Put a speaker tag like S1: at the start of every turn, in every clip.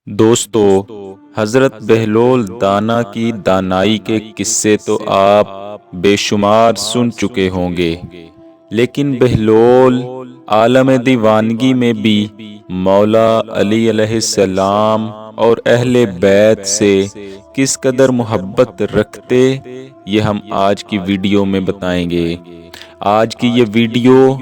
S1: دوستو، حضرت بہلول دانا کی دانائی کے قصے تو آپ بے شمار سن چکے ہوں گے، لیکن بہلول عالم دیوانگی میں بھی مولا علی علیہ السلام اور اہل بیت سے کس قدر محبت رکھتے، یہ ہم آج کی ویڈیو میں بتائیں گے۔ آج کی یہ ویڈیو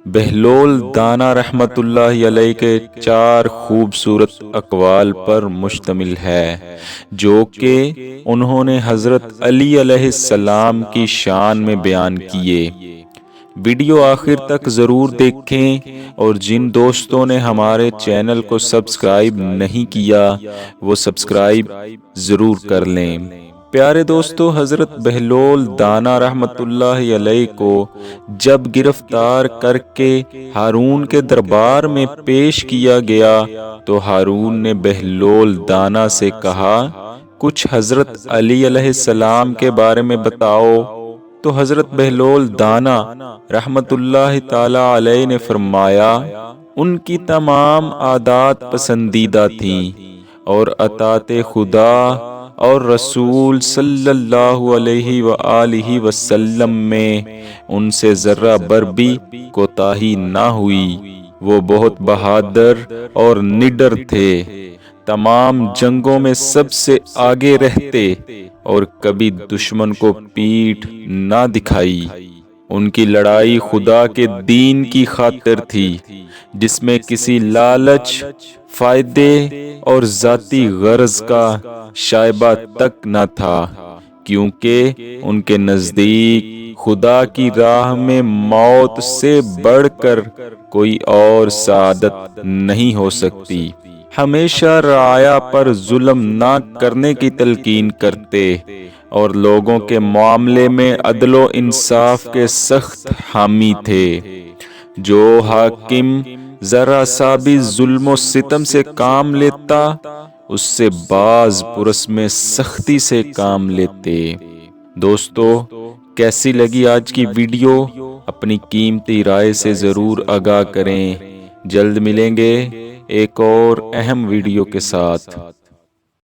S1: بہلول دانا رحمت اللہ علیہ کے 4 خوبصورت اقوال پر مشتمل ہے، جو کہ انہوں نے حضرت علی علیہ السلام کی شان میں بیان کیے۔ ویڈیو آخر تک ضرور دیکھیں، اور جن دوستوں نے ہمارے چینل کو سبسکرائب نہیں کیا وہ سبسکرائب ضرور کر لیں۔ پیارے دوستو، حضرت بہلول دانا رحمت اللہ علیہ کو جب گرفتار کر کے ہارون کے دربار میں پیش کیا گیا تو ہارون نے بہلول دانا سے کہا، کچھ حضرت علی علیہ السلام کے بارے میں بتاؤ۔ تو حضرت بہلول دانا رحمت اللہ تعالی علیہ نے فرمایا، ان کی تمام عادات پسندیدہ تھیں، اور اطاعت خدا اور رسول صلی اللہ علیہ وآلہ وسلم میں ان سے ذرہ بر بھی کوتاہی نہ ہوئی۔ وہ بہت بہادر اور نڈر تھے، تمام جنگوں میں سب سے آگے رہتے، اور کبھی دشمن کو پیٹھ نہ دکھائی۔ ان کی لڑائی خدا کے دین کی خاطر تھی، جس میں کسی لالچ، فائدے اور ذاتی غرض کا شائبہ تک نہ تھا، کیونکہ ان کے نزدیک خدا کی راہ میں موت سے بڑھ کر کوئی اور سعادت نہیں ہو سکتی۔ ہمیشہ رعایا پر ظلم نہ کرنے کی تلقین کرتے، اور لوگوں کے معاملے میں عدل و انصاف کے سخت حامی تھے۔ جو حاکم ذرا سا بھی ظلم و ستم سے کام لیتا، اس سے باز پرس میں سختی سے کام لیتے۔ دوستو، کیسی لگی آج کی ویڈیو؟ اپنی قیمتی رائے سے ضرور آگاہ کریں۔ جلد ملیں گے ایک اور اہم ویڈیو کے ساتھ۔